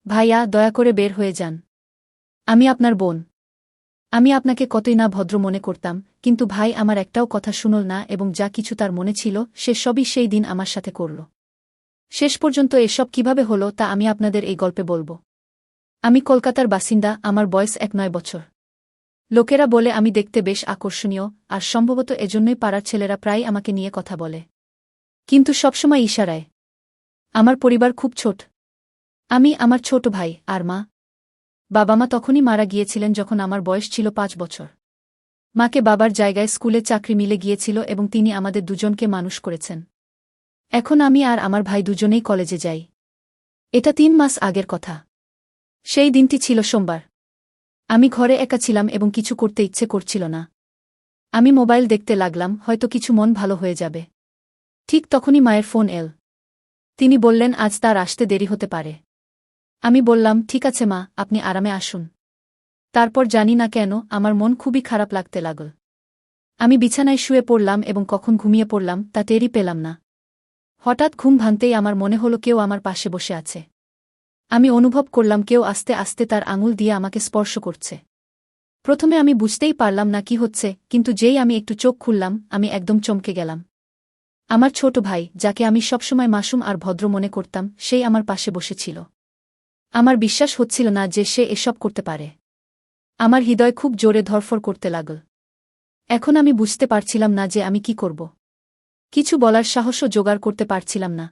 ভাইয়া, দয়া করে বের হয়ে যান। আমি আপনার বোন। আমি আপনাকে কতই না ভদ্র মনে করতাম, কিন্তু ভাই আমার একটাও কথা শুনল না এবং যা কিছু তার মনে ছিল সে সবই সেই দিন আমার সাথে করল। শেষ পর্যন্ত এসব কিভাবে হলো তা আমি আপনাদের এই গল্পে বলবো। আমি কলকাতার বাসিন্দা, আমার বয়স 9 বছর। লোকেরা বলে আমি দেখতে বেশ আকর্ষণীয়, আর সম্ভবত এজন্যই পাড়ার ছেলেরা প্রায় আমাকে নিয়ে কথা বলে। কিন্তু সবসময় ইশারায়। আমার পরিবার খুব ছোট। আমি, আমার ছোট ভাই, আর মা। বাবা-মা তখনই মারা গিয়েছিলেন যখন আমার বয়স ছিল 5 বছর। মাকে বাবার জায়গায় স্কুলে চাকরি মিলে গিয়েছিল এবং তিনি আমাদের দুজনকে মানুষ করেছেন। এখন আমি আর আমার ভাই দুজনেই কলেজে যাই। এটা 3 মাস আগের কথা। সেই দিনটি ছিল সোমবার। আমি ঘরে একা ছিলাম এবং কিছু করতে ইচ্ছে করছিল না। আমি মোবাইল দেখতে লাগলাম, হয়তো কিছু মন ভালো হয়ে যাবে। ঠিক তখনই মায়ের ফোন এল। তিনি বললেন আজ তার আসতে দেরি হতে পারে। আমি বললাম, ঠিক আছে মা, আপনি আরামে আসুন। তারপর জানি না কেন আমার মন খুবই খারাপ লাগতে লাগল। আমি বিছানায় শুয়ে পড়লাম এবং কখন ঘুমিয়ে পড়লাম তা টেরই পেলাম না। হঠাৎ ঘুম ভাঙতেই আমার মনে হলো কেউ আমার পাশে বসে আছে। আমি অনুভব করলাম কেউ আস্তে আস্তে তার আঙুল দিয়ে আমাকে স্পর্শ করছে। প্রথমে আমি বুঝতেই পারলাম না কি হচ্ছে, কিন্তু যেই আমি একটু চোখ খুললাম আমি একদম চমকে গেলাম। আমার ছোট ভাই, যাকে আমি সবসময় মাসুম আর ভদ্র মনে করতাম, সেই আমার পাশে বসেছিল। আমার বিশ্বাস হচ্ছিল না যে সে এসব করতে পারে। আমার হৃদয় খুব জোরে ধড়ফড় করতে লাগল। এখন আমি বুঝতে পারছিলাম না যে আমি কি করব। কিছু বলার সাহসও জোগাড় করতে পারছিলাম না।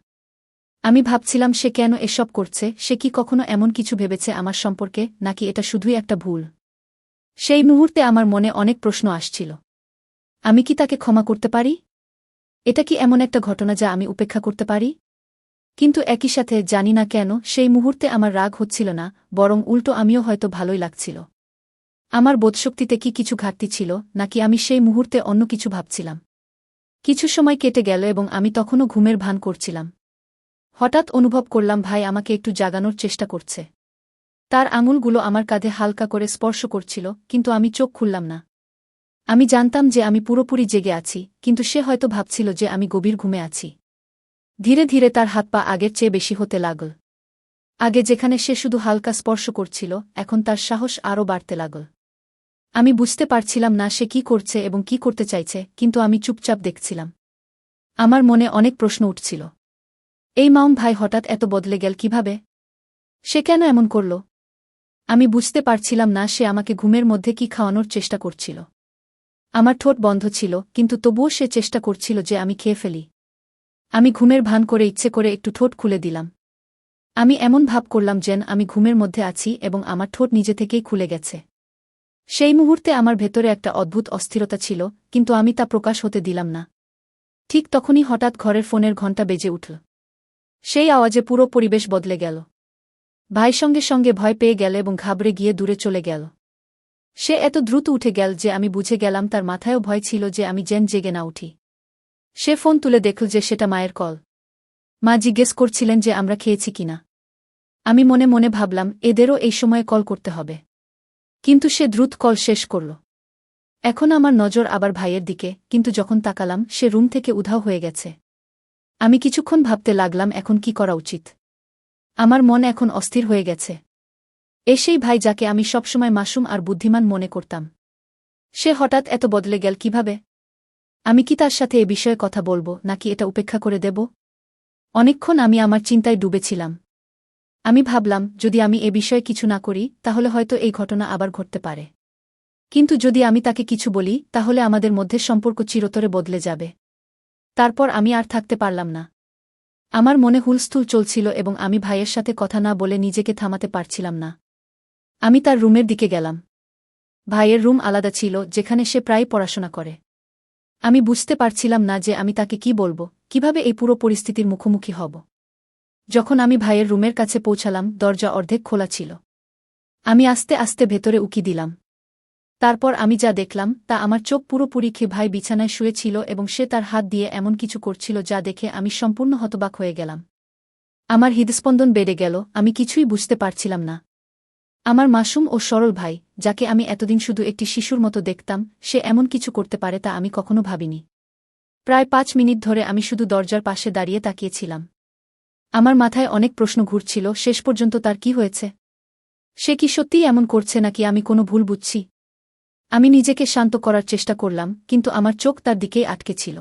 আমি ভাবছিলাম সে কেন এসব করছে, সে কি কখনো এমন কিছু ভেবেছে আমার সম্পর্কে, নাকি এটা শুধুই একটা ভুল। সেই মুহূর্তে আমার মনে অনেক প্রশ্ন আসছিল। আমি কি তাকে ক্ষমা করতে পারি? এটা কি এমন একটা ঘটনা যা আমি উপেক্ষা করতে পারি? কিন্তু একই সাথে জানি না কেন সেই মুহূর্তে আমার রাগ হচ্ছিল না, বরং উল্টো আমিও হয়তো ভালোই লাগছিল। আমার বোধশক্তিতে কি কিছু ঘাটতি ছিল, নাকি আমি সেই মুহূর্তে অন্য কিছু ভাবছিলাম? কিছু সময় কেটে গেল এবং আমি তখনও ঘুমের ভান করছিলাম। হঠাৎ অনুভব করলাম ভাই আমাকে একটু জাগানোর চেষ্টা করছে। তার আঙুলগুলো আমার কাঁধে হালকা করে স্পর্শ করছিল, কিন্তু আমি চোখ খুললাম না। আমি জানতাম যে আমি পুরোপুরি জেগে আছি, কিন্তু সে হয়তো ভাবছিল যে আমি গভীর ঘুমে আছি। ধীরে ধীরে তার হাত পা আগের চেয়ে বেশি হতে লাগল। আগে যেখানে সে শুধু হালকা স্পর্শ করছিল, এখন তার সাহস আরও বাড়তে লাগল। আমি বুঝতে পারছিলাম না সে কি করছে এবং কি করতে চাইছে, কিন্তু আমি চুপচাপ দেখছিলাম। আমার মনে অনেক প্রশ্ন উঠছিল। এই মাউন ভাই হঠাৎ এত বদলে গেল কিভাবে? সে কেন এমন করল? আমি বুঝতে পারছিলাম না সে আমাকে ঘুমের মধ্যে কি খাওয়ানোর চেষ্টা করছিল। আমার ঠোঁট বন্ধ ছিল, কিন্তু তবুও সে চেষ্টা করছিল যে আমি খেয়ে ফেলি। আমি ঘুমের ভান করে ইচ্ছে করে একটু ঠোঁট খুলে দিলাম। আমি এমন ভাব করলাম যেন আমি ঘুমের মধ্যে আছি এবং আমার ঠোঁট নিজে থেকেই খুলে গেছে। সেই মুহূর্তে আমার ভেতরে একটা অদ্ভুত অস্থিরতা ছিল, কিন্তু আমি তা প্রকাশ হতে দিলাম না। ঠিক তখনই হঠাৎ ঘরের ফোনের ঘণ্টা বেজে উঠল। সেই আওয়াজে পুরো পরিবেশ বদলে গেল। ভাই সঙ্গে সঙ্গে ভয় পেয়ে গেল এবং ঘাবড়ে গিয়ে দূরে চলে গেল। সে এত দ্রুত উঠে গেল যে আমি বুঝে গেলাম তার মাথায়ও ভয় ছিল যে আমি যেন জেগে না উঠি। সে ফোন তুলে দেখল যে সেটা মায়ের কল। মা জিজ্ঞেস করছিলেন যে আমরা খেয়েছি কিনা। আমি মনে মনে ভাবলাম এদেরও এই সময়ে কল করতে হবে। কিন্তু সে দ্রুত কল শেষ করল। এখন আমার নজর আবার ভাইয়ের দিকে, কিন্তু যখন তাকালাম সে রুম থেকে উধাও হয়ে গেছে। আমি কিছুক্ষণ ভাবতে লাগলাম এখন কি করা উচিত। আমার মন এখন অস্থির হয়ে গেছে। সেই ভাই যাকে আমি সবসময় মাসুম আর বুদ্ধিমান মনে করতাম, সে হঠাৎ এত বদলে গেল কিভাবে? আমি কি তার সাথে এ বিষয়ে কথা বলবো, নাকি এটা উপেক্ষা করে দেব? অনেকক্ষণ আমি আমার চিন্তায় ডুবেছিলাম। আমি ভাবলাম যদি আমি এ বিষয়ে কিছু না করি তাহলে হয়তো এই ঘটনা আবার ঘটতে পারে। কিন্তু যদি আমি তাকে কিছু বলি তাহলে আমাদের মধ্যে সম্পর্ক চিরতরে বদলে যাবে। তারপর আমি আর থাকতে পারলাম না। আমার মনে হুলস্থুল চলছিল এবং আমি ভাইয়ের সাথে কথা না বলে নিজেকে থামাতে পারছিলাম না। আমি তার রুমের দিকে গেলাম। ভাইয়ের রুম আলাদা ছিল, যেখানে সে প্রায় পড়াশোনা করে। আমি বুঝতে পারছিলাম না যে আমি তাকে কি বলবো, কিভাবে এই পুরো পরিস্থিতির মুখোমুখি হব। যখন আমি ভাইয়ের রুমের কাছে পৌঁছালাম দরজা অর্ধেক খোলা ছিল। আমি আস্তে আস্তে ভেতরে উকি দিলাম। তারপর আমি যা দেখলাম তা আমার চোখ পুরোপুরি খেয়ে। ভাই বিছানায় শুয়েছিল এবং সে তার হাত দিয়ে এমন কিছু করছিল যা দেখে আমি সম্পূর্ণ হতবাক হয়ে গেলাম। আমার হৃদস্পন্দন বেড়ে গেল, আমি কিছুই বুঝতে পারছিলাম না। আমার মাসুম ও সরল ভাই, যাকে আমি এতদিন শুধু একটি শিশুর মতো দেখতাম, সে এমন কিছু করতে পারে তা আমি কখনো ভাবিনি। প্রায় 5 মিনিট ধরে আমি শুধু দরজার পাশে দাঁড়িয়ে তাকিয়েছিলাম। আমার মাথায় অনেক প্রশ্ন ঘুরছিল, শেষ পর্যন্ত তার কি হয়েছে? সে কি সত্যিই এমন করছে নাকি আমি কোনো ভুল বুঝছি? আমি নিজেকে শান্ত করার চেষ্টা করলাম, কিন্তু আমার চোখ তার দিকেই আটকে ছিল।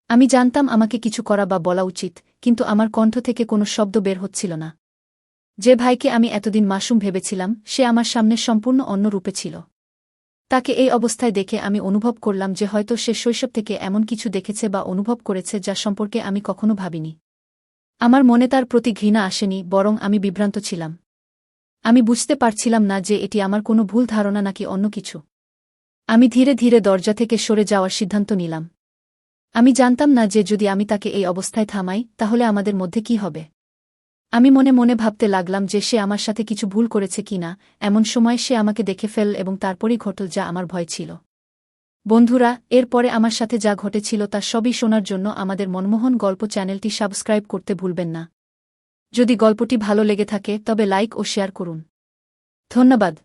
আমি জানতাম আমাকে কিছু করা বা বলা উচিত, কিন্তু আমার কণ্ঠ থেকে কোনো শব্দ বের হচ্ছিল না। যে ভাইকে আমি এতদিন মাসুম ভেবেছিলাম, সে আমার সামনে সম্পূর্ণ অন্য রূপে ছিল। তাকে এই অবস্থায় দেখে আমি অনুভব করলাম যে হয়তো সে শৈশব থেকে এমন কিছু দেখেছে বা অনুভব করেছে যা সম্পর্কে আমি কখনো ভাবিনি। আমার মনে তার প্রতি ঘৃণা আসেনি, বরং আমি বিভ্রান্ত ছিলাম। আমি বুঝতে পারছিলাম না যে এটি আমার কোনো ভুল ধারণা নাকি অন্য কিছু। আমি ধীরে ধীরে দরজা থেকে সরে যাওয়ার সিদ্ধান্ত নিলাম। আমি জানতাম না যে যদি আমি তাকে এই অবস্থায় থামাই, তাহলে আমাদের মধ্যে কি হবে। আমি মনে মনে ভাবতে লাগলাম যে সে আমার সাথে কিছু ভুল করেছে কিনা। এমন সময় সে আমাকে দেখে ফেল এবং তারপরই ঘটল যা আমার ভয় ছিল। বন্ধুরা, এরপরে আমার সাথে যা ঘটেছিল তা সবই শোনার জন্য আমাদের মনমোহন গল্প চ্যানেলটি সাবস্ক্রাইব করতে ভুলবেন না। যদি গল্পটি ভালো লেগে থাকে তবে লাইক ও শেয়ার করুন। ধন্যবাদ।